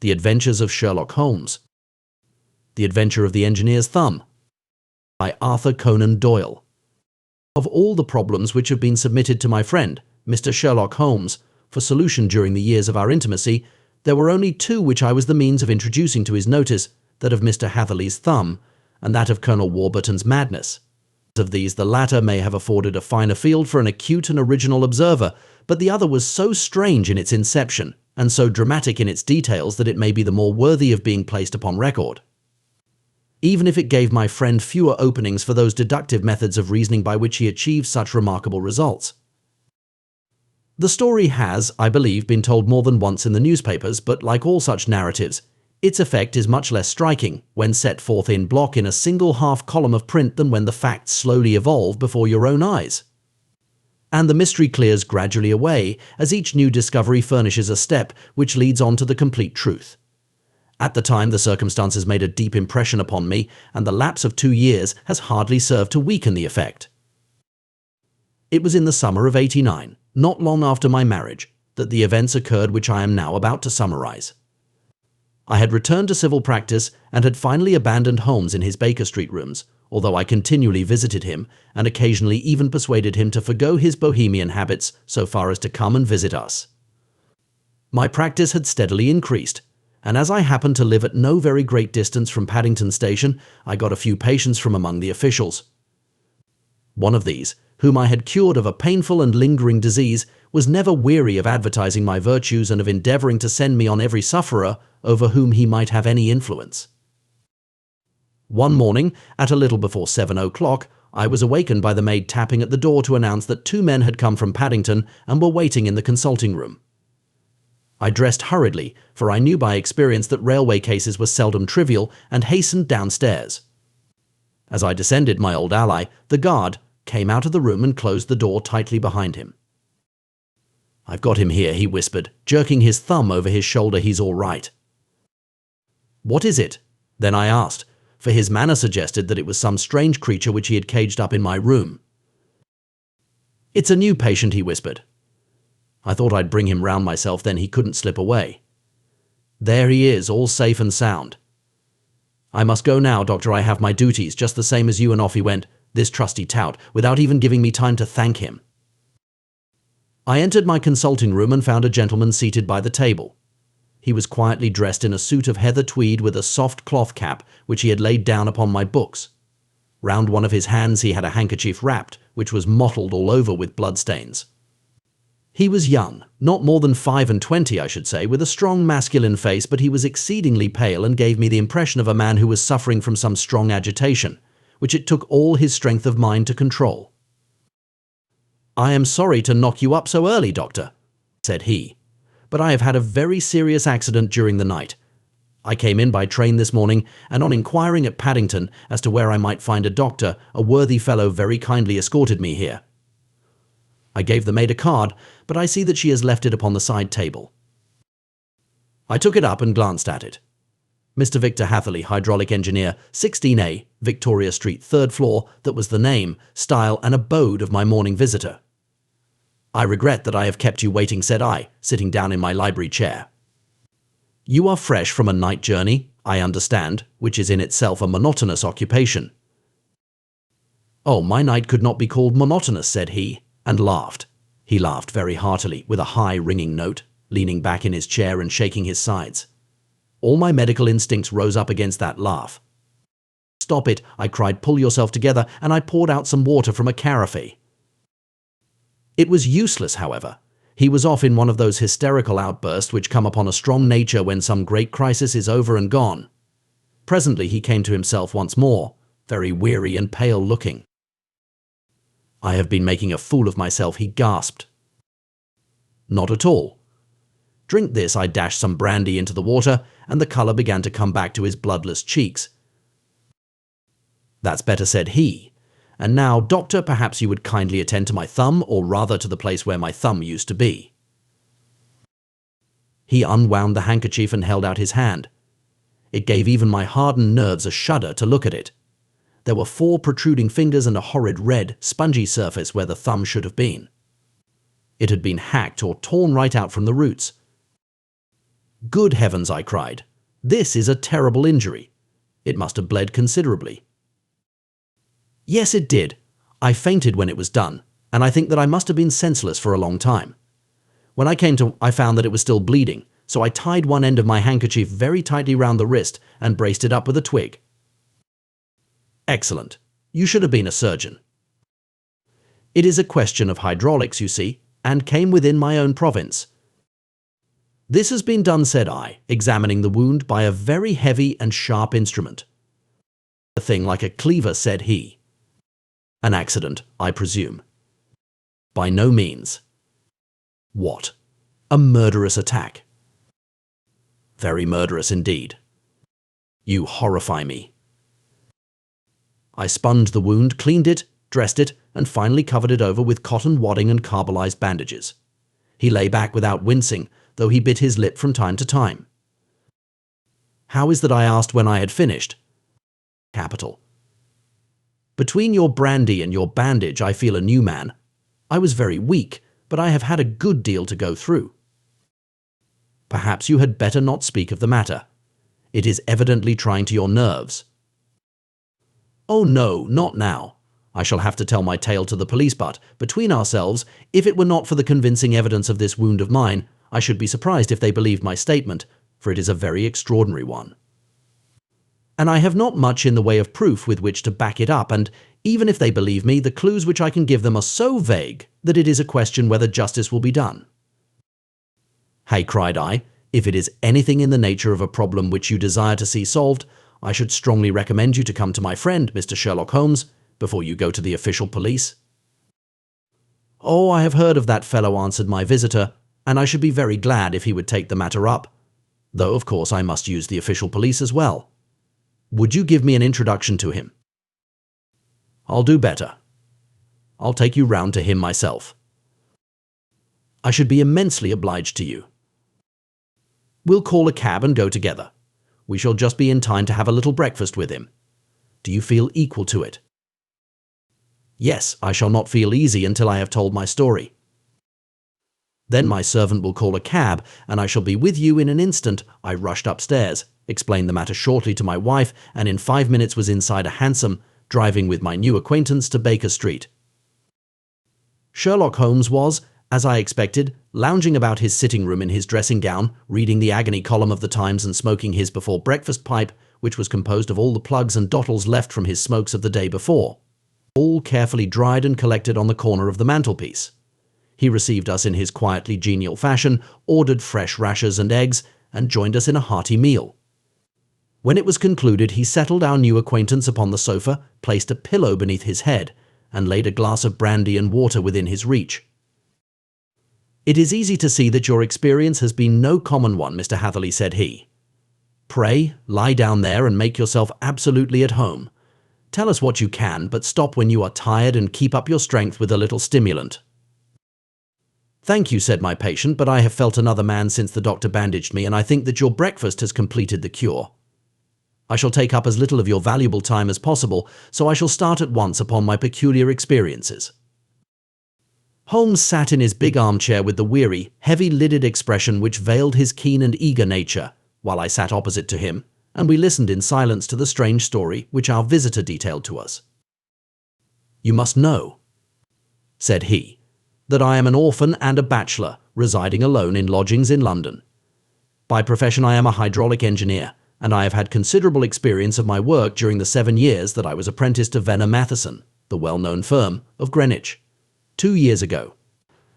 The Adventures of Sherlock Holmes. The Adventure of the Engineer's Thumb, by Arthur Conan Doyle. Of all the problems which have been submitted to my friend, Mr. Sherlock Holmes, for solution during the years of our intimacy, there were only two which I was the means of introducing to his notice, that of Mr. Hatherley's thumb, and that of Colonel Warburton's madness. Of these, the latter may have afforded a finer field for an acute and original observer, but the other was so strange in its inception, and so dramatic in its details, that it may be the more worthy of being placed upon record, even if it gave my friend fewer openings for those deductive methods of reasoning by which he achieved such remarkable results. The story has, I believe, been told more than once in the newspapers, but like all such narratives, its effect is much less striking when set forth in block in a single half-column of print than when the facts slowly evolve before your own eyes. And the mystery clears gradually away as each new discovery furnishes a step which leads on to the complete truth. At the time, the circumstances made a deep impression upon me, and the lapse of 2 years has hardly served to weaken the effect. It was in the summer of '89, not long after my marriage, that the events occurred which I am now about to summarize. I had returned to civil practice and had finally abandoned Holmes in his Baker Street rooms, although I continually visited him and occasionally even persuaded him to forgo his bohemian habits so far as to come and visit us. My practice had steadily increased, and as I happened to live at no very great distance from Paddington Station, I got a few patients from among the officials. One of these, whom I had cured of a painful and lingering disease, was never weary of advertising my virtues and of endeavoring to send me on every sufferer over whom he might have any influence. One morning, at a little before 7 o'clock, I was awakened by the maid tapping at the door to announce that 2 men had come from Paddington and were waiting in the consulting room. I dressed hurriedly, for I knew by experience that railway cases were seldom trivial, and hastened downstairs. As I descended, my old ally, the guard, came out of the room and closed the door tightly behind him. "I've got him here," he whispered, jerking his thumb over his shoulder. "He's all right." "What is it?" Then I asked, for his manner suggested that it was some strange creature which he had caged up in my room. "It's a new patient," he whispered. I thought I'd bring him round myself, then he couldn't slip away. "There he is, all safe and sound." "I must go now, doctor. I have my duties, just the same as you," and off he went, this trusty tout, without even giving me time to thank him. I entered my consulting room and found a gentleman seated by the table. He was quietly dressed in a suit of heather tweed with a soft cloth cap which he had laid down upon my books. Round one of his hands he had a handkerchief wrapped, which was mottled all over with bloodstains. He was young, not more than 25, I should say, with a strong masculine face, but he was exceedingly pale and gave me the impression of a man who was suffering from some strong agitation, which it took all his strength of mind to control. "I am sorry to knock you up so early, doctor," said he, "but I have had a very serious accident during the night. I came in by train this morning, and on inquiring at Paddington as to where I might find a doctor, a worthy fellow very kindly escorted me here. I gave the maid a card, but I see that she has left it upon the side table." I took it up and glanced at it. "Mr. Victor Hatherley, hydraulic engineer, 16A, Victoria Street, 3rd floor," that was the name, style, and abode of my morning visitor. "I regret that I have kept you waiting," said I, sitting down in my library chair. "You are fresh from a night journey, I understand, which is in itself a monotonous occupation." "Oh, my night could not be called monotonous," said he, and laughed. He laughed very heartily, with a high ringing note, leaning back in his chair and shaking his sides. All my medical instincts rose up against that laugh. "Stop it," I cried, "pull yourself together," and I poured out some water from a carafe. It was useless, however. He was off in one of those hysterical outbursts which come upon a strong nature when some great crisis is over and gone. Presently he came to himself once more, very weary and pale-looking. "I have been making a fool of myself," he gasped. "Not at all. Drink this." I dashed some brandy into the water, and the colour began to come back to his bloodless cheeks. "That's better," said he. "And now, doctor, perhaps you would kindly attend to my thumb, or rather to the place where my thumb used to be." He unwound the handkerchief and held out his hand. It gave even my hardened nerves a shudder to look at it. There were 4 protruding fingers and a horrid red, spongy surface where the thumb should have been. It had been hacked or torn right out from the roots. Good heavens, I cried. This is a terrible injury. It must have bled considerably. Yes, it did. I fainted when it was done, and I think that I must have been senseless for a long time. When I came to, I found that it was still bleeding, so I tied one end of my handkerchief very tightly round the wrist and braced it up with a twig. Excellent. You should have been a surgeon. It is a question of hydraulics, you see, and came within my own province. This has been done, said I, examining the wound by a very heavy and sharp instrument. A thing like a cleaver, said he. An accident, I presume. By no means. What? A murderous attack? Very murderous indeed. You horrify me. I sponged the wound, cleaned it, dressed it, and finally covered it over with cotton wadding and carbolized bandages. He lay back without wincing, though he bit his lip from time to time. How is that, I asked when I had finished. Capital. Between your brandy and your bandage, I feel a new man. I was very weak, but I have had a good deal to go through. Perhaps you had better not speak of the matter. It is evidently trying to your nerves. Oh no, not now. I shall have to tell my tale to the police, but, between ourselves, if it were not for the convincing evidence of this wound of mine, I should be surprised if they believed my statement, for it is a very extraordinary one. And I have not much in the way of proof with which to back it up, and even if they believe me, the clues which I can give them are so vague that it is a question whether justice will be done. Hey, cried I, if it is anything in the nature of a problem which you desire to see solved, I should strongly recommend you to come to my friend, Mr. Sherlock Holmes, before you go to the official police. Oh, I have heard of that fellow, answered my visitor, and I should be very glad if he would take the matter up, though of course I must use the official police as well. Would you give me an introduction to him? I'll do better. I'll take you round to him myself. I should be immensely obliged to you. We'll call a cab and go together. We shall just be in time to have a little breakfast with him. Do you feel equal to it? Yes, I shall not feel easy until I have told my story. Then my servant will call a cab, and I shall be with you in an instant. I rushed upstairs, explained the matter shortly to my wife, and in 5 minutes was inside a hansom, driving with my new acquaintance to Baker Street. Sherlock Holmes was, as I expected, lounging about his sitting room in his dressing gown, reading the agony column of the Times and smoking his before breakfast pipe, which was composed of all the plugs and dottles left from his smokes of the day before, all carefully dried and collected on the corner of the mantelpiece. He received us in his quietly genial fashion, ordered fresh rashers and eggs, and joined us in a hearty meal. When it was concluded, he settled our new acquaintance upon the sofa, placed a pillow beneath his head, and laid a glass of brandy and water within his reach. It is easy to see that your experience has been no common one, Mr. Hatherley, said he. Pray, lie down there and make yourself absolutely at home. Tell us what you can, but stop when you are tired and keep up your strength with a little stimulant. Thank you, said my patient, but I have felt another man since the doctor bandaged me, and I think that your breakfast has completed the cure. I shall take up as little of your valuable time as possible, so I shall start at once upon my peculiar experiences. Holmes sat in his big armchair with the weary, heavy-lidded expression which veiled his keen and eager nature, while I sat opposite to him, and we listened in silence to the strange story which our visitor detailed to us. You must know, said he, that I am an orphan and a bachelor, residing alone in lodgings in London. By profession I am a hydraulic engineer, and I have had considerable experience of my work during the 7 years that I was apprenticed to Venner Matheson, the well-known firm of Greenwich. 2 years ago,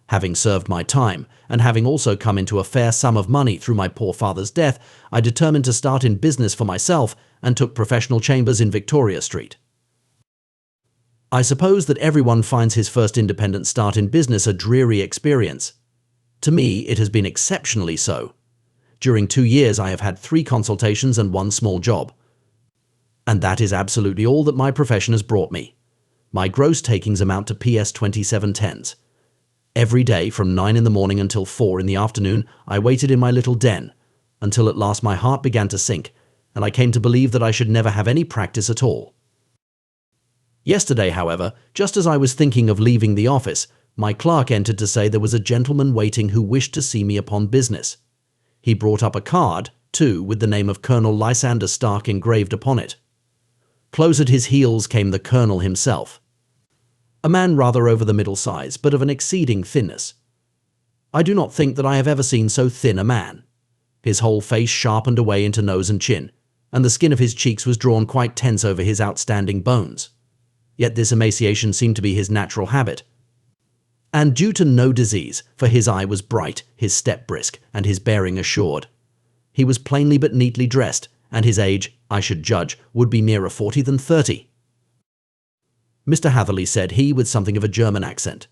having served my time, and having also come into a fair sum of money through my poor father's death, I determined to start in business for myself and took professional chambers in Victoria Street. I suppose that everyone finds his first independent start in business a dreary experience. To me, it has been exceptionally so. During 2 years, I have had 3 consultations and 1 small job. And that is absolutely all that my profession has brought me. My gross takings amount to PS 2710s. Every day from 9 in the morning until 4 in the afternoon, I waited in my little den, until at last my heart began to sink, and I came to believe that I should never have any practice at all. Yesterday, however, just as I was thinking of leaving the office, my clerk entered to say there was a gentleman waiting who wished to see me upon business. He brought up a card, too, with the name of Colonel Lysander Stark engraved upon it. Close at his heels came the colonel himself, a man rather over the middle size, but of an exceeding thinness. I do not think that I have ever seen so thin a man. His whole face sharpened away into nose and chin, and the skin of his cheeks was drawn quite tense over his outstanding bones. Yet this emaciation seemed to be his natural habit, and due to no disease, for his eye was bright, his step brisk, and his bearing assured. He was plainly but neatly dressed, and his age, I should judge, would be nearer 40 than 30. Mr. Hatherley, said he, with something of a German accent.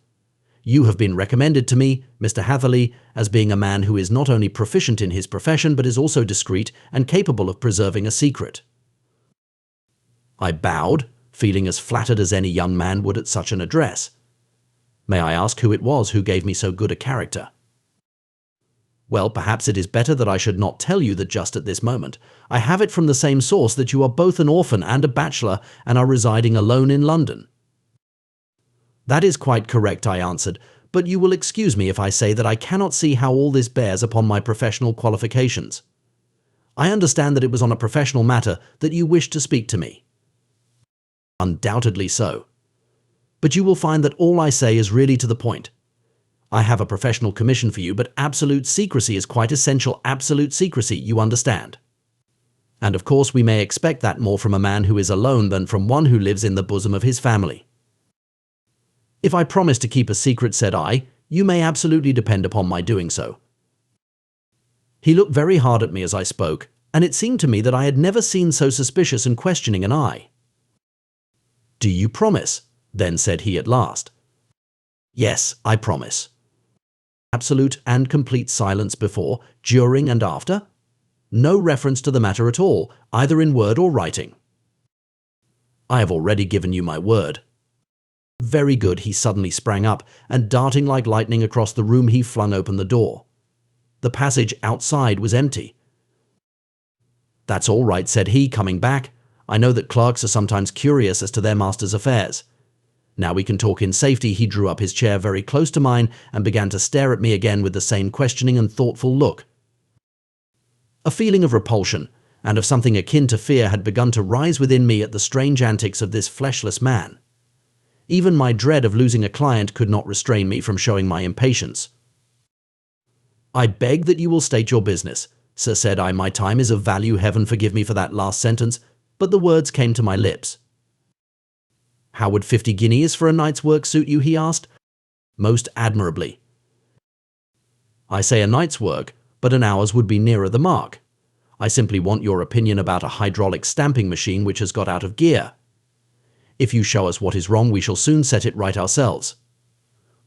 You have been recommended to me, Mr. Hatherley, as being a man who is not only proficient in his profession, but is also discreet and capable of preserving a secret. I bowed, feeling as flattered as any young man would at such an address. May I ask who it was who gave me so good a character? Well, perhaps it is better that I should not tell you that just at this moment. I have it from the same source that you are both an orphan and a bachelor and are residing alone in London. That is quite correct, I answered, but you will excuse me if I say that I cannot see how all this bears upon my professional qualifications. I understand that it was on a professional matter that you wished to speak to me. Undoubtedly so. But you will find that all I say is really to the point. I have a professional commission for you, but absolute secrecy is quite essential. Absolute secrecy, you understand. And of course we may expect that more from a man who is alone than from one who lives in the bosom of his family. If I promise to keep a secret, said I, you may absolutely depend upon my doing so. He looked very hard at me as I spoke, and it seemed to me that I had never seen so suspicious and questioning an eye. Do you promise? Then said he at last. Yes, I promise. Absolute and complete silence before, during, and after? No reference to the matter at all, either in word or writing. I have already given you my word. Very good, he suddenly sprang up, and darting like lightning across the room, he flung open the door. The passage outside was empty. That's all right, said he, coming back. I know that clerks are sometimes curious as to their master's affairs. Now we can talk in safety. He drew up his chair very close to mine and began to stare at me again with the same questioning and thoughtful look. A feeling of repulsion and of something akin to fear had begun to rise within me at the strange antics of this fleshless man. Even my dread of losing a client could not restrain me from showing my impatience. I beg that you will state your business, sir, said I. My time is of value. Heaven forgive me for that last sentence, but the words came to my lips. How would 50 guineas for a night's work suit you? He asked. Most admirably. I say a night's work, but an hour's would be nearer the mark. I simply want your opinion about a hydraulic stamping machine which has got out of gear. If you show us what is wrong, we shall soon set it right ourselves.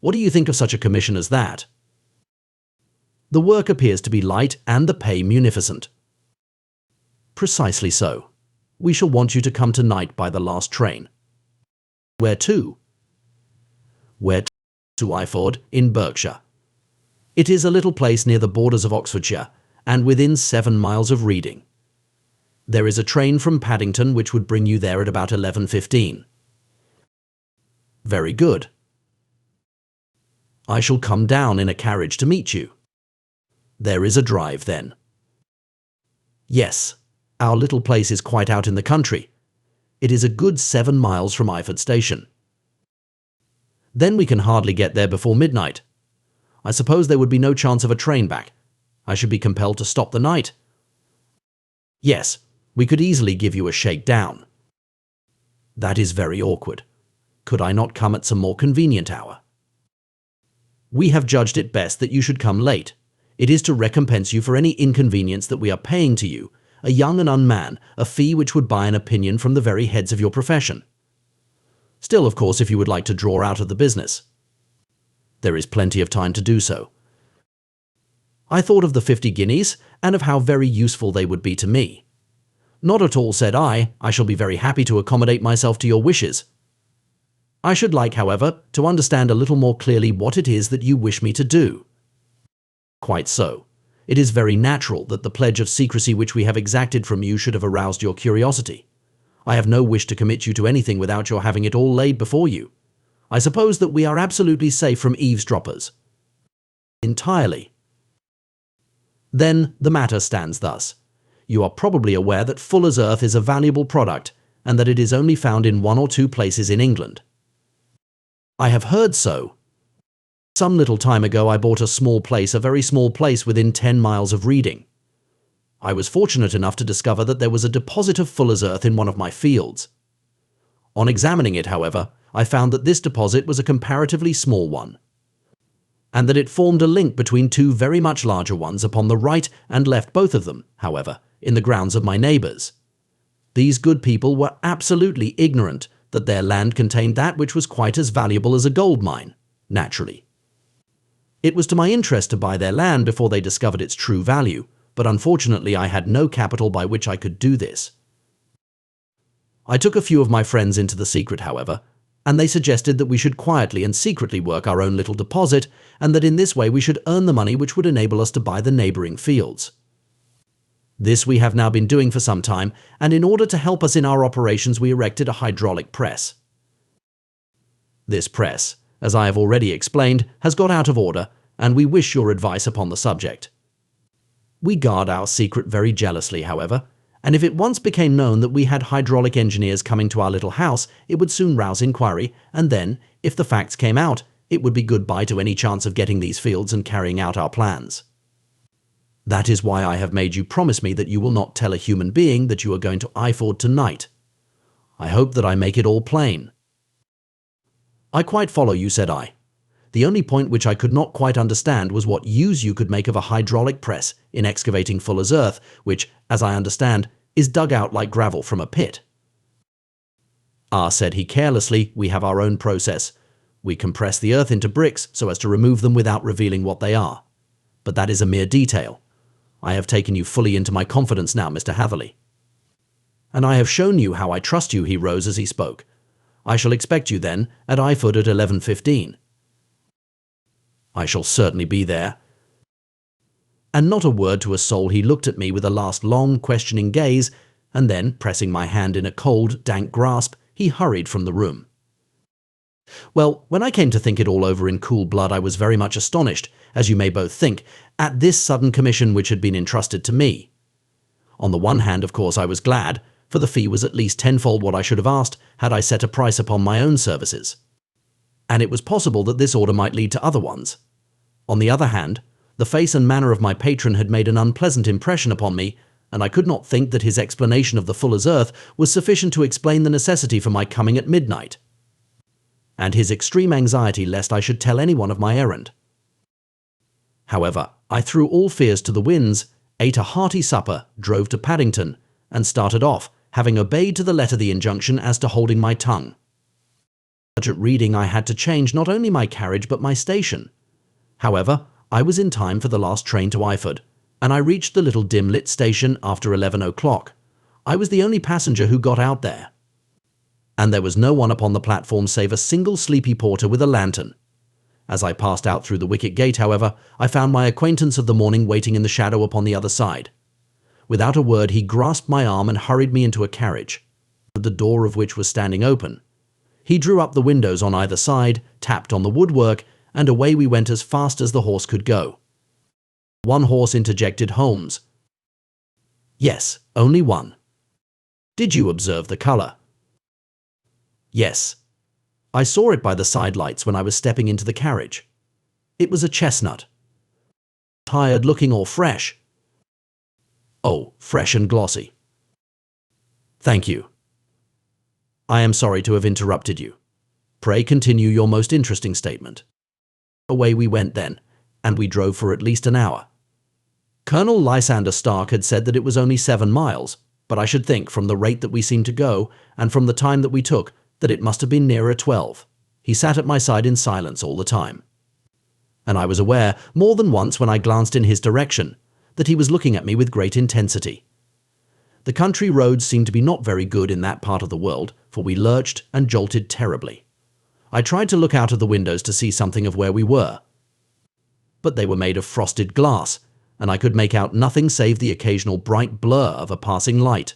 What do you think of such a commission as that? The work appears to be light and the pay munificent. Precisely so. We shall want you to come tonight by the last train. Where to? Where to Iford, in Berkshire. It is a little place near the borders of Oxfordshire, and within 7 miles of Reading. There is a train from Paddington which would bring you there at about 11:15. Very good. I shall come down in a carriage to meet you. There is a drive, then? Yes, our little place is quite out in the country. It is a good 7 miles from Iford station. Then we can hardly get there before midnight. I suppose there would be no chance of a train back. I should be compelled to stop the night. Yes, we could easily give you a shakedown. That is very awkward. Could I not come at some more convenient hour? We have judged it best that you should come late. It is to recompense you for any inconvenience that we are paying to you, a young and unman, a fee which would buy an opinion from the very heads of your profession. Still, of course, if you would like to draw out of the business, there is plenty of time to do so. I thought of the 50 guineas and of how very useful they would be to me. Not at all, said I. I shall be very happy to accommodate myself to your wishes. I should like, however, to understand a little more clearly what it is that you wish me to do. Quite so. It is very natural that the pledge of secrecy which we have exacted from you should have aroused your curiosity. I have no wish to commit you to anything without your having it all laid before you. I suppose that we are absolutely safe from eavesdroppers. Entirely. Then the matter stands thus. You are probably aware that fuller's earth is a valuable product and that it is only found in 1 or 2 places in England. I have heard so. Some little time ago I bought a very small place within 10 miles of Reading. I was fortunate enough to discover that there was a deposit of fuller's earth in one of my fields. On examining it, however, I found that this deposit was a comparatively small one, and that it formed a link between 2 very much larger ones upon the right and left, both of them, however, in the grounds of my neighbours. These good people were absolutely ignorant that their land contained that which was quite as valuable as a gold mine, naturally. It was to my interest to buy their land before they discovered its true value, but unfortunately I had no capital by which I could do this. I took a few of my friends into the secret, however, and they suggested that we should quietly and secretly work our own little deposit, and that in this way we should earn the money which would enable us to buy the neighbouring fields. This we have now been doing for some time, and in order to help us in our operations we erected a hydraulic press. This press, as I have already explained, has got out of order, and we wish your advice upon the subject. We guard our secret very jealously, however, and if it once became known that we had hydraulic engineers coming to our little house, it would soon rouse inquiry, and then, if the facts came out, it would be goodbye to any chance of getting these fields and carrying out our plans. That is why I have made you promise me that you will not tell a human being that you are going to Iford tonight. I hope that I make it all plain. I quite follow you, said I. The only point which I could not quite understand was what use you could make of a hydraulic press in excavating fuller's earth, which, as I understand, is dug out like gravel from a pit. Ah, said he carelessly, we have our own process. We compress the earth into bricks so as to remove them without revealing what they are. But that is a mere detail. I have taken you fully into my confidence now, Mr. Hatherley. And I have shown you how I trust you, he rose as he spoke. I shall expect you then at Iford at 11:15. I shall certainly be there. And not a word to a soul, he looked at me with a last long, questioning gaze, and then, pressing my hand in a cold, dank grasp, he hurried from the room. Well, when I came to think it all over in cool blood, I was very much astonished, as you may both think, at this sudden commission which had been entrusted to me. On the one hand, of course, I was glad, for the fee was at least tenfold what I should have asked had I set a price upon my own services. And it was possible that this order might lead to other ones. On the other hand, the face and manner of my patron had made an unpleasant impression upon me, and I could not think that his explanation of the fuller's earth was sufficient to explain the necessity for my coming at midnight, and his extreme anxiety lest I should tell anyone of my errand. However, I threw all fears to the winds, ate a hearty supper, drove to Paddington, and started off, having obeyed to the letter the injunction as to holding my tongue. But at Reading I had to change not only my carriage but my station. However, I was in time for the last train to Iford, and I reached the little dim-lit station after 11 o'clock. I was the only passenger who got out there, and there was no one upon the platform save a single sleepy porter with a lantern. As I passed out through the wicket gate, however, I found my acquaintance of the morning waiting in the shadow upon the other side. Without a word, he grasped my arm and hurried me into a carriage, the door of which was standing open. He drew up the windows on either side, tapped on the woodwork, and away we went as fast as the horse could go. One horse, interjected Holmes. Yes, only one. Did you observe the colour? Yes. I saw it by the side lights when I was stepping into the carriage. It was a chestnut. Tired looking or fresh? Oh, fresh and glossy. Thank you. I am sorry to have interrupted you. Pray continue your most interesting statement. Away we went then, and we drove for at least an hour. Colonel Lysander Stark had said that it was only 7 miles, but I should think, from the rate that we seemed to go, and from the time that we took, that it must have been nearer 12. He sat at my side in silence all the time, and I was aware, more than once when I glanced in his direction, that he was looking at me with great intensity. The country roads seemed to be not very good in that part of the world, for we lurched and jolted terribly. I tried to look out of the windows to see something of where we were, but they were made of frosted glass, and I could make out nothing save the occasional bright blur of a passing light.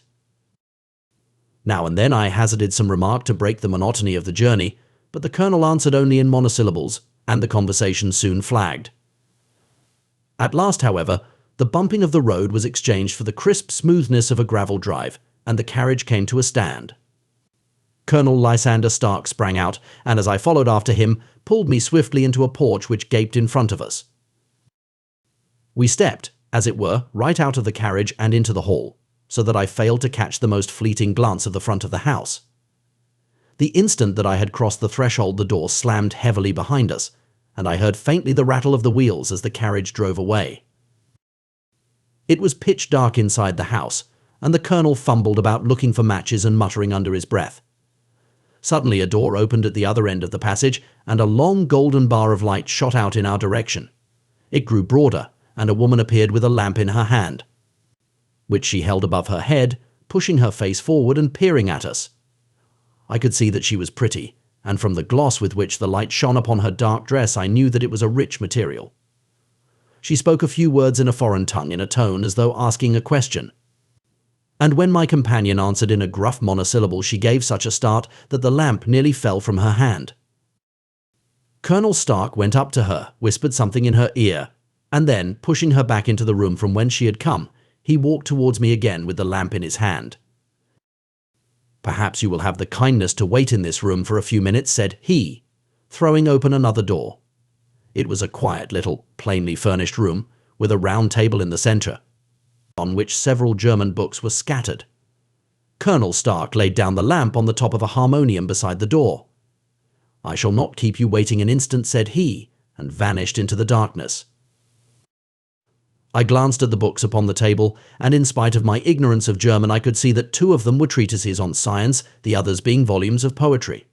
Now and then I hazarded some remark to break the monotony of the journey, but the colonel answered only in monosyllables, and the conversation soon flagged. At last, however, The bumping of the road was exchanged for the crisp smoothness of a gravel drive, and the carriage came to a stand. Colonel Lysander Stark sprang out, and as I followed after him, pulled me swiftly into a porch which gaped in front of us. We stepped, as it were, right out of the carriage and into the hall, so that I failed to catch the most fleeting glance of the front of the house. The instant that I had crossed the threshold, the door slammed heavily behind us, and I heard faintly the rattle of the wheels as the carriage drove away. It was pitch dark inside the house, and the colonel fumbled about looking for matches and muttering under his breath. Suddenly a door opened at the other end of the passage, and a long golden bar of light shot out in our direction. It grew broader, and a woman appeared with a lamp in her hand, which she held above her head, pushing her face forward and peering at us. I could see that she was pretty, and from the gloss with which the light shone upon her dark dress I knew that it was a rich material. She spoke a few words in a foreign tongue in a tone as though asking a question, and when my companion answered in a gruff monosyllable she gave such a start that the lamp nearly fell from her hand. Colonel Stark went up to her, whispered something in her ear, and then, pushing her back into the room from whence she had come, he walked towards me again with the lamp in his hand. "Perhaps you will have the kindness to wait in this room for a few minutes," said he, throwing open another door. It was a quiet little, plainly furnished room, with a round table in the centre, on which several German books were scattered. Colonel Stark laid down the lamp on the top of a harmonium beside the door. "I shall not keep you waiting an instant," said he, and vanished into the darkness. I glanced at the books upon the table, and in spite of my ignorance of German I could see that 2 of them were treatises on science, the others being volumes of poetry.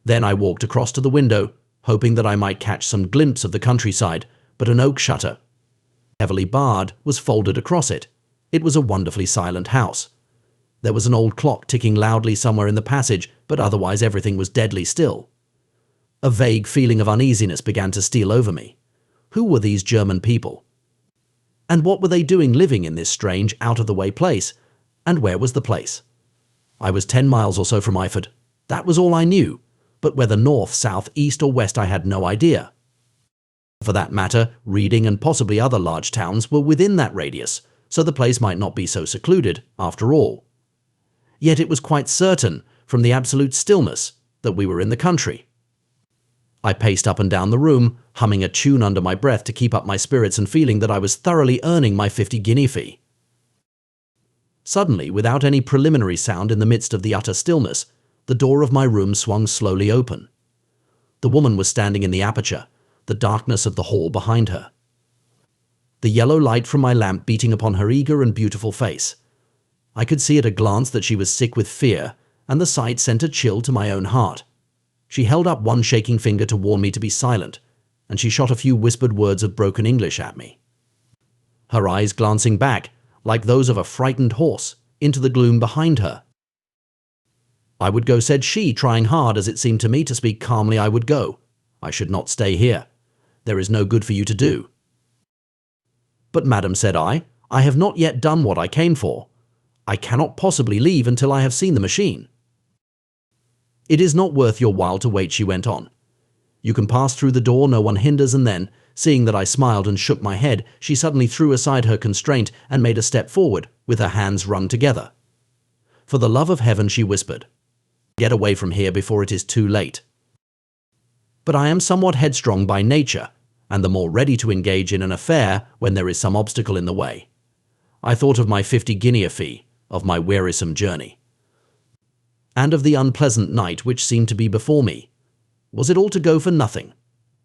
Then I walked across to the window, hoping that I might catch some glimpse of the countryside, but an oak shutter, heavily barred, was folded across it. It was a wonderfully silent house. There was an old clock ticking loudly somewhere in the passage, but otherwise everything was deadly still. A vague feeling of uneasiness began to steal over me. Who were these German people? And what were they doing living in this strange, out-of-the-way place? And where was the place? I was 10 miles or so from Eyford. That was all I knew, but whether north, south, east or west I had no idea. For that matter, Reading and possibly other large towns were within that radius, so the place might not be so secluded, after all. Yet it was quite certain, from the absolute stillness, that we were in the country. I paced up and down the room, humming a tune under my breath to keep up my spirits and feeling that I was thoroughly earning my 50-guinea fee. Suddenly, without any preliminary sound in the midst of the utter stillness, the door of my room swung slowly open. The woman was standing in the aperture, the darkness of the hall behind her. The yellow light from my lamp beating upon her eager and beautiful face. I could see at a glance that she was sick with fear, and the sight sent a chill to my own heart. She held up one shaking finger to warn me to be silent, and she shot a few whispered words of broken English at me. Her eyes glancing back, like those of a frightened horse, into the gloom behind her. "I would go," said she, trying hard, as it seemed to me, to speak calmly. "I would go. I should not stay here. There is no good for you to do." "But, madam," said I have not yet done what I came for. I cannot possibly leave until I have seen the machine." "It is not worth your while to wait," she went on. "You can pass through the door, no one hinders," and then, seeing that I smiled and shook my head, she suddenly threw aside her constraint and made a step forward, with her hands wrung together. "For the love of heaven," she whispered, "get away from here before it is too late." But I am somewhat headstrong by nature, and the more ready to engage in an affair when there is some obstacle in the way. I thought of my 50-guinea fee, of my wearisome journey, and of the unpleasant night which seemed to be before me. Was it all to go for nothing?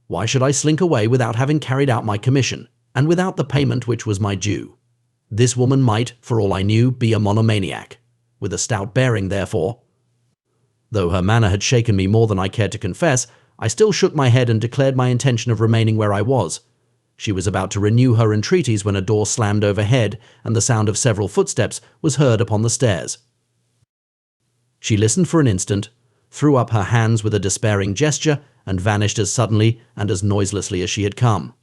Why should I slink away without having carried out my commission, and without the payment which was my due? This woman might, for all I knew, be a monomaniac, with a stout bearing therefore. Though her manner had shaken me more than I cared to confess, I still shook my head and declared my intention of remaining where I was. She was about to renew her entreaties when a door slammed overhead, and the sound of several footsteps was heard upon the stairs. She listened for an instant, threw up her hands with a despairing gesture, and vanished as suddenly and as noiselessly as she had come.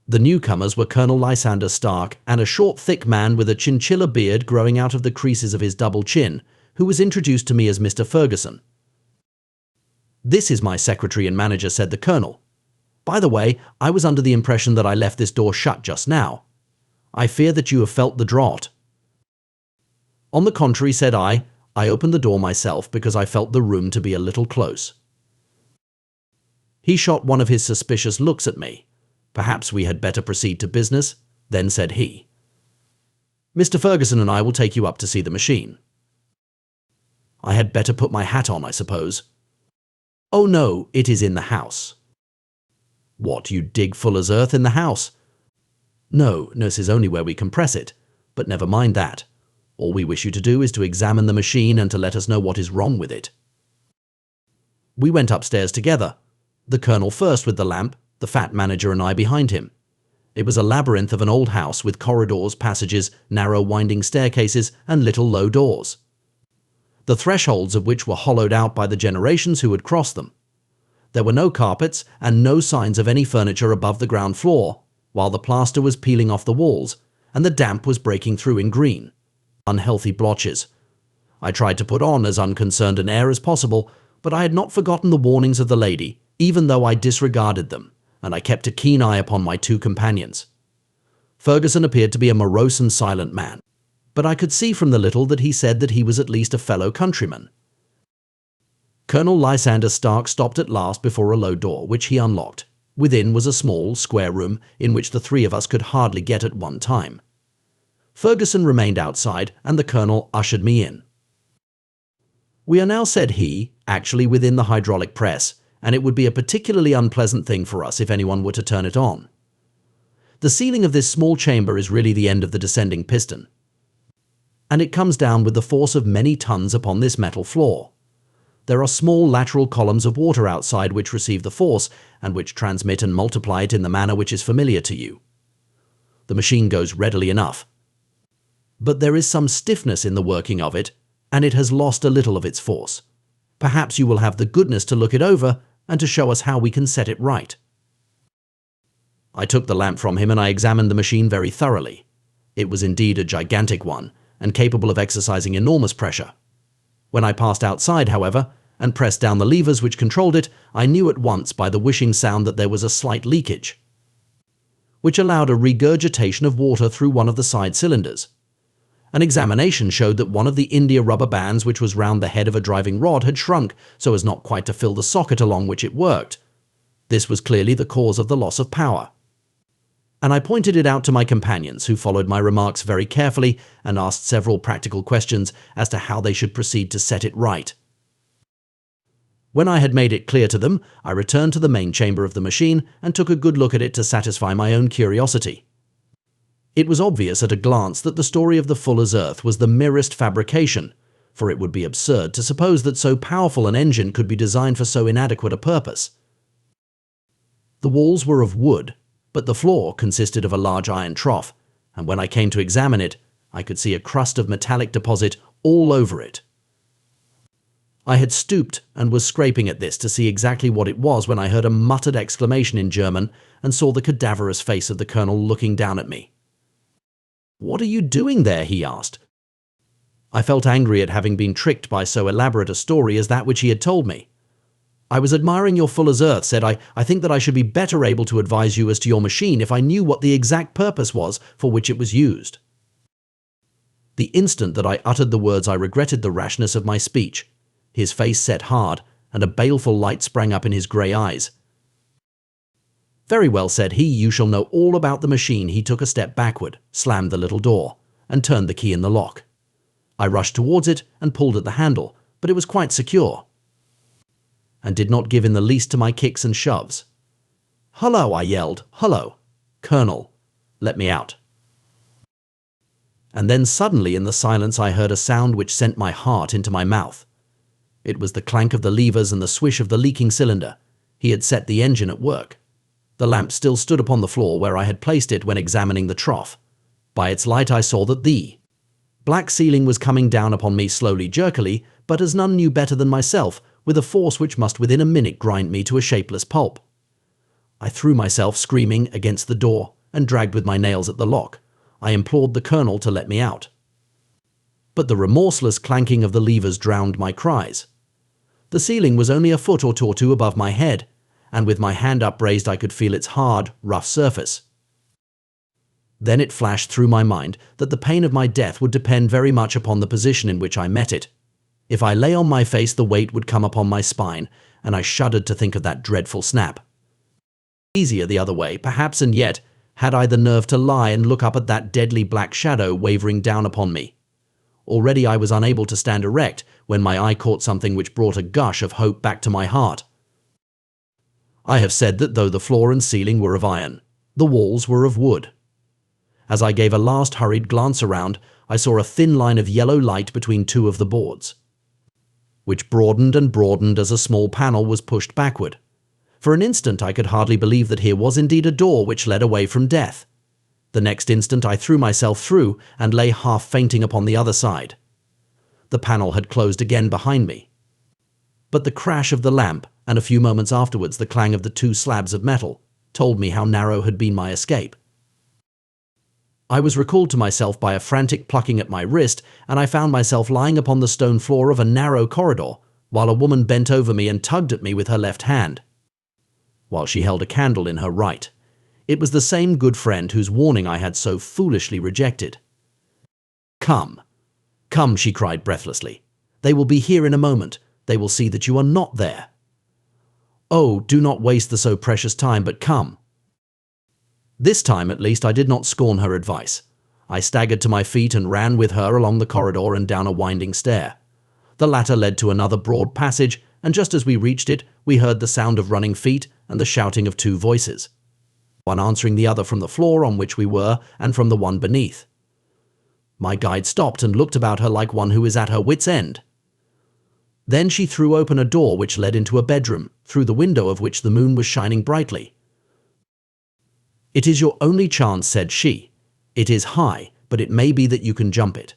The newcomers were Colonel Lysander Stark and a short, thick man with a chinchilla beard growing out of the creases of his double chin, who was introduced to me as Mr. Ferguson. "This is my secretary and manager," said the colonel. By the way, I was under the impression that I left this door shut just now. I fear that you have felt the draught." "On the contrary," said I opened the door myself because I felt the room to be a little close. He shot one of his suspicious looks at me. "Perhaps we had better proceed to business," then said he. "Mr. Ferguson and I will take you up to see the machine." "I had better put my hat on, I suppose." "Oh no, it is in the house." "What, you dig Fuller's earth in the house?" No, this is only where we compress it. But never mind that. All we wish you to do is to examine the machine and to let us know what is wrong with it." We went upstairs together. The Colonel first with the lamp, the fat manager and I behind him. It was a labyrinth of an old house with corridors, passages, narrow winding staircases, and little low doors, the thresholds of which were hollowed out by the generations who had crossed them. There were no carpets and no signs of any furniture above the ground floor, while the plaster was peeling off the walls, and the damp was breaking through in green, unhealthy blotches. I tried to put on as unconcerned an air as possible, but I had not forgotten the warnings of the lady, even though I disregarded them, and I kept a keen eye upon my two companions. Ferguson appeared to be a morose and silent man, but I could see from the little that he said that he was at least a fellow countryman. Colonel Lysander Stark stopped at last before a low door, which he unlocked. Within was a small, square room in which the three of us could hardly get at one time. Ferguson remained outside, and the Colonel ushered me in. "We are now," said he, "actually within the hydraulic press, and it would be a particularly unpleasant thing for us if anyone were to turn it on. The ceiling of this small chamber is really the end of the descending piston, and it comes down with the force of many tons upon this metal floor. There are small lateral columns of water outside which receive the force and which transmit and multiply it in the manner which is familiar to you. The machine goes readily enough, but there is some stiffness in the working of it, and it has lost a little of its force. Perhaps you will have the goodness to look it over and to show us how we can set it right." I took the lamp from him and I examined the machine very thoroughly. It was indeed a gigantic one, and capable of exercising enormous pressure. When I passed outside, however, and pressed down the levers which controlled it, I knew at once by the whooshing sound that there was a slight leakage, which allowed a regurgitation of water through one of the side cylinders. An examination showed that one of the India rubber bands which was round the head of a driving rod had shrunk so as not quite to fill the socket along which it worked. This was clearly the cause of the loss of power, and I pointed it out to my companions, who followed my remarks very carefully and asked several practical questions as to how they should proceed to set it right. When I had made it clear to them, I returned to the main chamber of the machine and took a good look at it to satisfy my own curiosity. It was obvious at a glance that the story of the Fuller's Earth was the merest fabrication, for it would be absurd to suppose that so powerful an engine could be designed for so inadequate a purpose. The walls were of wood, but the floor consisted of a large iron trough, and when I came to examine it, I could see a crust of metallic deposit all over it. I had stooped and was scraping at this to see exactly what it was when I heard a muttered exclamation in German and saw the cadaverous face of the Colonel looking down at me. "What are you doing there?" he asked. I felt angry at having been tricked by so elaborate a story as that which he had told me. "I was admiring your Fuller's Earth," said I. "I think that I should be better able to advise you as to your machine if I knew what the exact purpose was for which it was used." The instant that I uttered the words I regretted the rashness of my speech. His face set hard, and a baleful light sprang up in his grey eyes. "Very well," said he, "you shall know all about the machine." He took a step backward, slammed the little door, and turned the key in the lock. I rushed towards it and pulled at the handle, but it was quite secure, and did not give in the least to my kicks and shoves. "Hullo!" I yelled. "Hullo! Colonel, let me out." And then suddenly in the silence I heard a sound which sent my heart into my mouth. It was the clank of the levers and the swish of the leaking cylinder. He had set the engine at work. The lamp still stood upon the floor where I had placed it when examining the trough. By its light I saw that the black ceiling was coming down upon me slowly, jerkily, but as none knew better than myself, with a force which must within a minute grind me to a shapeless pulp. I threw myself, screaming, against the door, and dragged with my nails at the lock. I implored the Colonel to let me out. But the remorseless clanking of the levers drowned my cries. The ceiling was only a foot or two above my head, and with my hand upraised I could feel its hard, rough surface. Then it flashed through my mind that the pain of my death would depend very much upon the position in which I met it. If I lay on my face, the weight would come upon my spine, and I shuddered to think of that dreadful snap. Easier the other way, perhaps, and yet, had I the nerve to lie and look up at that deadly black shadow wavering down upon me? Already I was unable to stand erect when my eye caught something which brought a gush of hope back to my heart. I have said that though the floor and ceiling were of iron, the walls were of wood. As I gave a last hurried glance around, I saw a thin line of yellow light between two of the boards, which broadened and broadened as a small panel was pushed backward. For an instant I could hardly believe that here was indeed a door which led away from death. The next instant I threw myself through and lay half fainting upon the other side. The panel had closed again behind me. But the crash of the lamp, and a few moments afterwards the clang of the two slabs of metal, told me how narrow had been my escape. I was recalled to myself by a frantic plucking at my wrist, and I found myself lying upon the stone floor of a narrow corridor, while a woman bent over me and tugged at me with her left hand, while she held a candle in her right. It was the same good friend whose warning I had so foolishly rejected. "Come, come," she cried breathlessly. "They will be here in a moment. They will see that you are not there. Oh, do not waste the so precious time, but come." This time, at least, I did not scorn her advice. I staggered to my feet and ran with her along the corridor and down a winding stair. The latter led to another broad passage, and just as we reached it, we heard the sound of running feet and the shouting of two voices, one answering the other from the floor on which we were and from the one beneath. My guide stopped and looked about her like one who is at her wit's end. Then she threw open a door which led into a bedroom, through the window of which the moon was shining brightly. "It is your only chance," said she. "It is high, but it may be that you can jump it."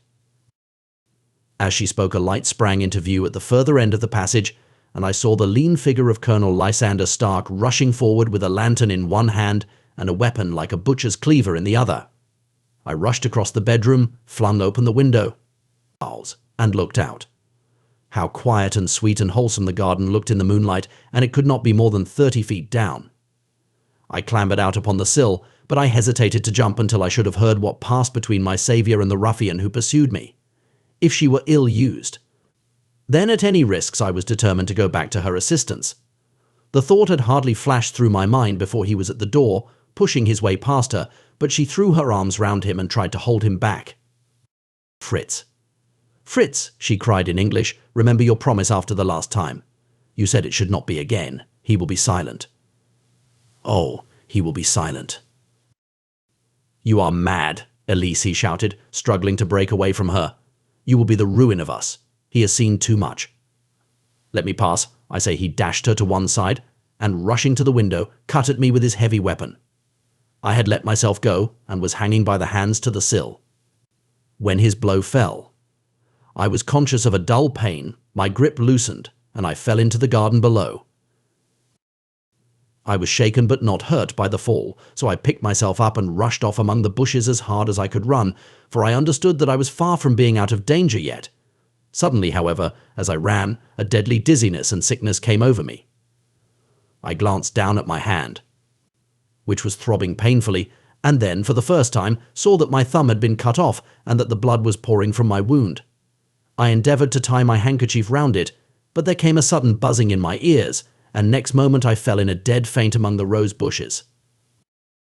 As she spoke, a light sprang into view at the further end of the passage, and I saw the lean figure of Colonel Lysander Stark rushing forward with a lantern in one hand and a weapon like a butcher's cleaver in the other. I rushed across the bedroom, flung open the window, and looked out. How quiet and sweet and wholesome the garden looked in the moonlight, and it could not be more than 30 feet down. I clambered out upon the sill, but I hesitated to jump until I should have heard what passed between my saviour and the ruffian who pursued me. If she were ill-used, then at any risks I was determined to go back to her assistance. The thought had hardly flashed through my mind before he was at the door, pushing his way past her, but she threw her arms round him and tried to hold him back. "Fritz! Fritz!" she cried in English, "remember your promise after the last time. You said it should not be again. He will be silent." "Oh, he will be silent." "You are mad, Elise," he shouted, struggling to break away from her. "You will be the ruin of us. He has seen too much." "Let me pass," I say. He dashed her to one side, and rushing to the window, cut at me with his heavy weapon. I had let myself go, and was hanging by the hands to the sill, when his blow fell. I was conscious of a dull pain, my grip loosened, and I fell into the garden below. I was shaken but not hurt by the fall, so I picked myself up and rushed off among the bushes as hard as I could run, for I understood that I was far from being out of danger yet. Suddenly, however, as I ran, a deadly dizziness and sickness came over me. I glanced down at my hand, which was throbbing painfully, and then, for the first time, saw that my thumb had been cut off and that the blood was pouring from my wound. I endeavoured to tie my handkerchief round it, but there came a sudden buzzing in my ears, and next moment I fell in a dead faint among the rose bushes.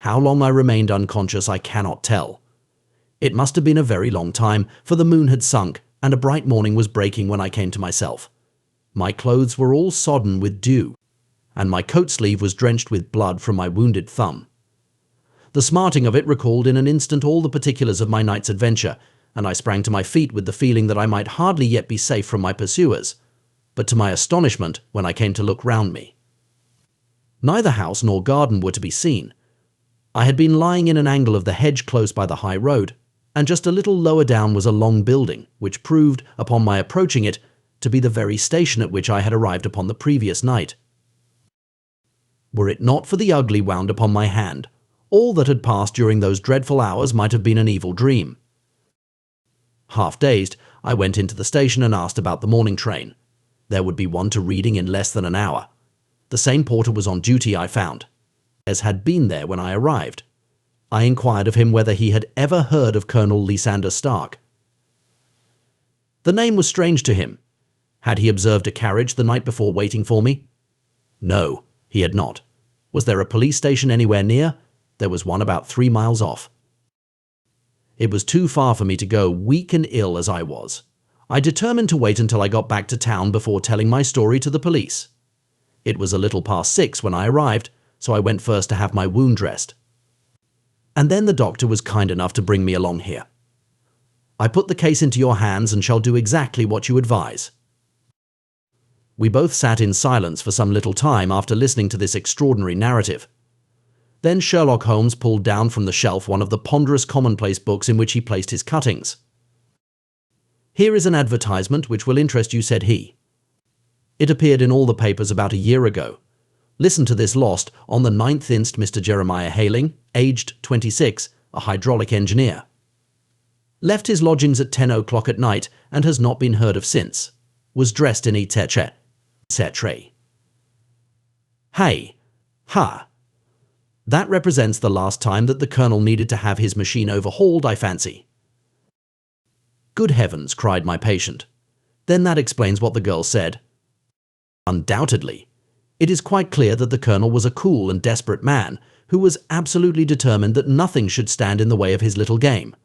How long I remained unconscious I cannot tell. It must have been a very long time, for the moon had sunk, and a bright morning was breaking when I came to myself. My clothes were all sodden with dew, and my coat sleeve was drenched with blood from my wounded thumb. The smarting of it recalled in an instant all the particulars of my night's adventure, and I sprang to my feet with the feeling that I might hardly yet be safe from my pursuers. But to my astonishment, when I came to look round me, neither house nor garden were to be seen. I had been lying in an angle of the hedge close by the high road, and just a little lower down was a long building, which proved, upon my approaching it, to be the very station at which I had arrived upon the previous night. Were it not for the ugly wound upon my hand, all that had passed during those dreadful hours might have been an evil dream. Half dazed, I went into the station and asked about the morning train. There would be one to Reading in less than an hour. The same porter was on duty, I found, as had been there when I arrived. I inquired of him whether he had ever heard of Colonel Lysander Stark. The name was strange to him. Had he observed a carriage the night before waiting for me? No, he had not. Was there a police station anywhere near? There was one about 3 miles off. It was too far for me to go, weak and ill as I was. I determined to wait until I got back to town before telling my story to the police. It was a little past 6 when I arrived, so I went first to have my wound dressed. And then the doctor was kind enough to bring me along here. I put the case into your hands and shall do exactly what you advise. We both sat in silence for some little time after listening to this extraordinary narrative. Then Sherlock Holmes pulled down from the shelf one of the ponderous commonplace books in which he placed his cuttings. "Here is an advertisement which will interest you," said he. "It appeared in all the papers about a year ago. Listen to this lost on the 9th inst. Mr. Jeremiah Hayling, aged 26, a hydraulic engineer. Left his lodgings at 10 o'clock at night and has not been heard of since. Was dressed in etc. Hey, ha. That represents the last time that the Colonel needed to have his machine overhauled, I fancy." "Good heavens," cried my patient. "Then that explains what the girl said." "Undoubtedly. It is quite clear that the Colonel was a cool and desperate man who was absolutely determined that nothing should stand in the way of his little game,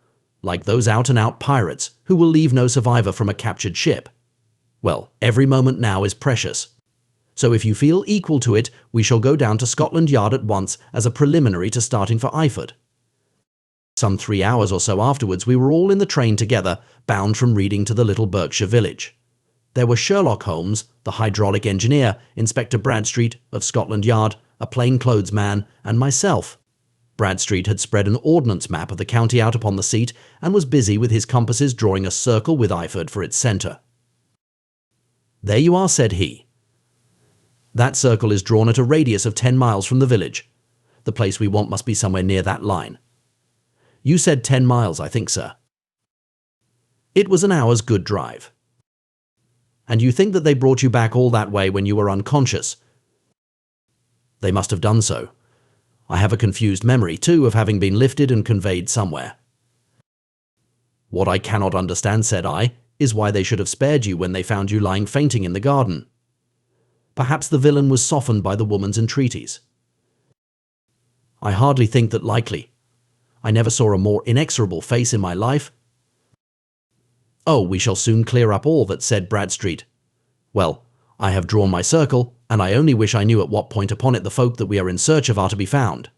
like those out-and-out pirates who will leave no survivor from a captured ship. Well, every moment now is precious. So if you feel equal to it, we shall go down to Scotland Yard at once as a preliminary to starting for Eyford." Some 3 hours or so afterwards we were all in the train together, bound from Reading to the little Berkshire village. There were Sherlock Holmes, the hydraulic engineer, Inspector Bradstreet of Scotland Yard, a plainclothes man, and myself. Bradstreet had spread an ordnance map of the county out upon the seat and was busy with his compasses drawing a circle with Eyford for its centre. "There you are," said he. "That circle is drawn at a radius of 10 miles from the village. The place we want must be somewhere near that line. You said 10 miles, I think, sir." "It was an hour's good drive." "And you think that they brought you back all that way when you were unconscious?" "They must have done so. I have a confused memory, too, of having been lifted and conveyed somewhere." "What I cannot understand," said I, "is why they should have spared you when they found you lying fainting in the garden. Perhaps the villain was softened by the woman's entreaties." "I hardly think that likely. I never saw a more inexorable face in my life." "Oh, we shall soon clear up all that," said Bradstreet. "Well, I have drawn my circle, and I only wish I knew at what point upon it the folk that we are in search of are to be found."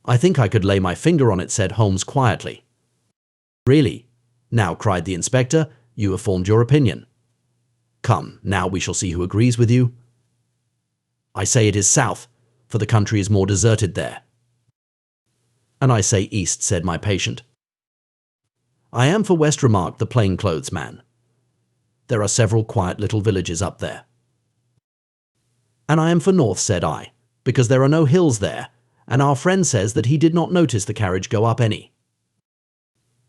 "I think I could lay my finger on it," said Holmes quietly. "Really? Now," cried the inspector, "you have formed your opinion. Come, now we shall see who agrees with you." "I say it is south, for the country is more deserted there." "And I say east," said my patient. "I am for west," remarked the plainclothes man. "There are several quiet little villages up there." "And I am for north," said I, "because there are no hills there, and our friend says that he did not notice the carriage go up any."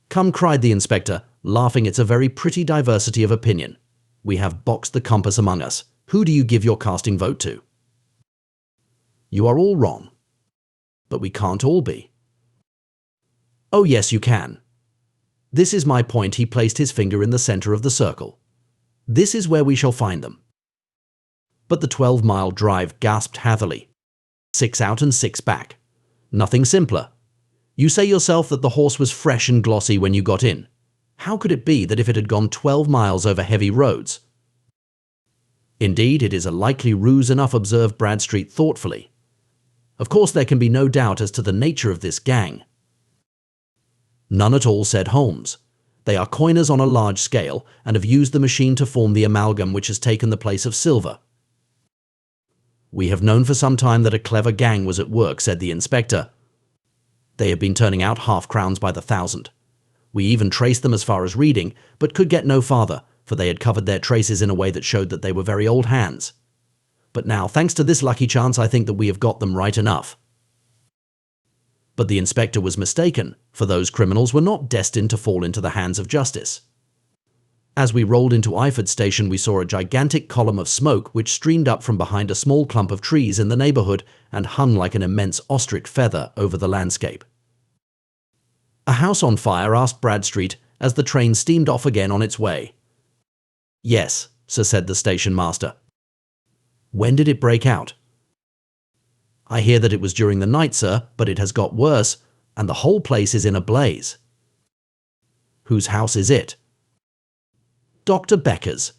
"Come," cried the inspector, laughing, "it's a very pretty diversity of opinion. We have boxed the compass among us. Who do you give your casting vote to?" "You are all wrong." "But we can't all be." "Oh yes, you can. This is my point." He placed his finger in the centre of the circle. "This is where we shall find them." "But the 12-mile drive," gasped Hatherley. 6 out and 6 back. Nothing simpler. You say yourself that the horse was fresh and glossy when you got in. How could it be that if it had gone 12 miles over heavy roads? "Indeed, it is a likely ruse enough," observed Bradstreet thoughtfully. "Of course there can be no doubt as to the nature of this gang." "None at all," said Holmes. "They are coiners on a large scale and have used the machine to form the amalgam which has taken the place of silver." "We have known for some time that a clever gang was at work," said the inspector. "They have been turning out half-crowns by the thousand. We even traced them as far as Reading, but could get no farther, for they had covered their traces in a way that showed that they were very old hands. But now, thanks to this lucky chance, I think that we have got them right enough." But the inspector was mistaken, for those criminals were not destined to fall into the hands of justice. As we rolled into Iford Station, we saw a gigantic column of smoke which streamed up from behind a small clump of trees in the neighborhood and hung like an immense ostrich feather over the landscape. "A house on fire?" asked Bradstreet as the train steamed off again on its way. "Yes," said the station master. "When did it break out?" "I hear that it was during the night, sir, but it has got worse, and the whole place is in a blaze." "Whose house is it?" "Dr. Becker's."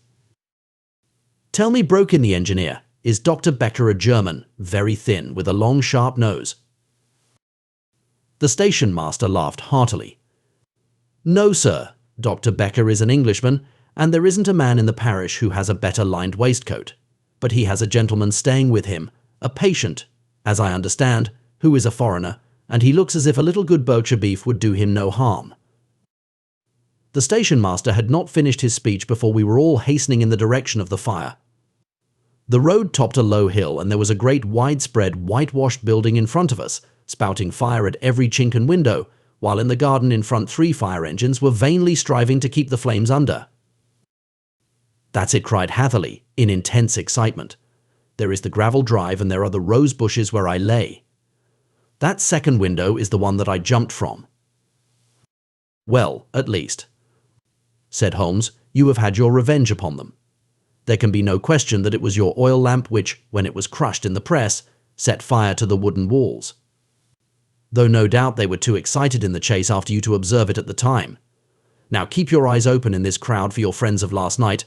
"Tell me," broke in the engineer, "is Dr. Becker a German, very thin, with a long sharp nose?" The station master laughed heartily. "No, sir. Dr. Becker is an Englishman, and there isn't a man in the parish who has a better lined waistcoat. But he has a gentleman staying with him, a patient, as I understand, who is a foreigner, and he looks as if a little good butcher beef would do him no harm." The station master had not finished his speech before we were all hastening in the direction of the fire. The road topped a low hill, and there was a great widespread whitewashed building in front of us, spouting fire at every chink and window, while in the garden in front 3 fire engines were vainly striving to keep the flames under. "That's it," cried Hatherley, in intense excitement. "There is the gravel drive, and there are the rose bushes where I lay. That second window is the one that I jumped from." "Well, at least," said Holmes, "you have had your revenge upon them. There can be no question that it was your oil lamp which, when it was crushed in the press, set fire to the wooden walls. Though no doubt they were too excited in the chase after you to observe it at the time. Now keep your eyes open in this crowd for your friends of last night,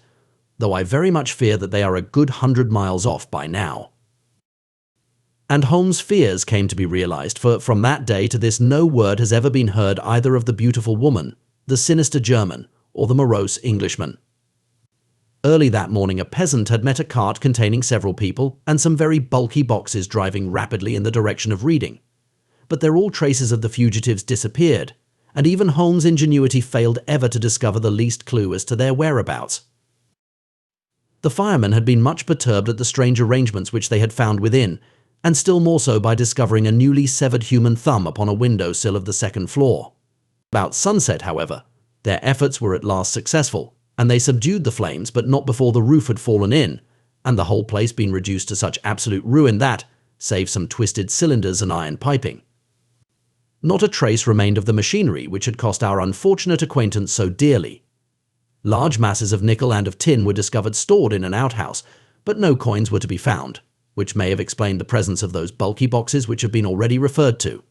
though I very much fear that they are a good 100 miles off by now." And Holmes' fears came to be realized, for from that day to this no word has ever been heard either of the beautiful woman, the sinister German, or the morose Englishman. Early that morning a peasant had met a cart containing several people and some very bulky boxes driving rapidly in the direction of Reading. But there all traces of the fugitives disappeared, and even Holmes' ingenuity failed ever to discover the least clue as to their whereabouts. The firemen had been much perturbed at the strange arrangements which they had found within, and still more so by discovering a newly severed human thumb upon a window sill of the second floor. About sunset, however, their efforts were at last successful, and they subdued the flames, but not before the roof had fallen in, and the whole place been reduced to such absolute ruin that, save some twisted cylinders and iron piping, not a trace remained of the machinery which had cost our unfortunate acquaintance so dearly. Large masses of nickel and of tin were discovered stored in an outhouse, but no coins were to be found, which may have explained the presence of those bulky boxes which have been already referred to.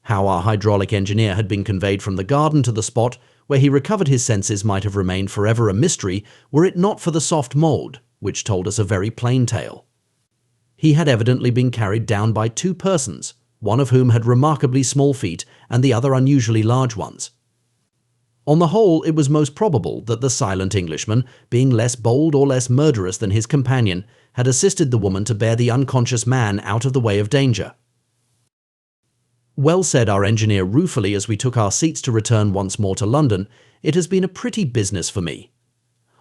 How our hydraulic engineer had been conveyed from the garden to the spot where he recovered his senses might have remained forever a mystery were it not for the soft mould, which told us a very plain tale. He had evidently been carried down by 2 persons, one of whom had remarkably small feet and the other unusually large ones. On the whole, it was most probable that the silent Englishman, being less bold or less murderous than his companion, had assisted the woman to bear the unconscious man out of the way of danger. "Well," said our engineer ruefully as we took our seats to return once more to London, "it has been a pretty business for me.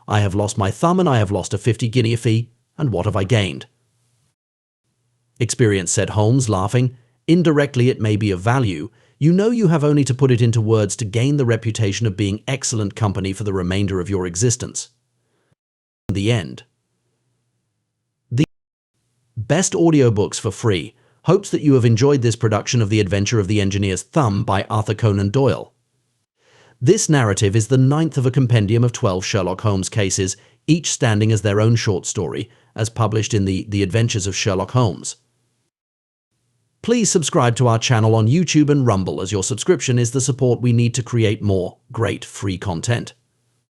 I have lost my thumb and I have lost a 50-guinea fee, and what have I gained?" "Experience," said Holmes, laughing. "Indirectly it may be of value. You know you have only to put it into words to gain the reputation of being excellent company for the remainder of your existence." The end. The best audiobooks for free hopes that you have enjoyed this production of The Adventure of the Engineer's Thumb by Arthur Conan Doyle. This narrative is the 9th of a compendium of 12 Sherlock Holmes cases, each standing as their own short story, as published in The Adventures of Sherlock Holmes. Please subscribe to our channel on YouTube and Rumble, as your subscription is the support we need to create more great free content.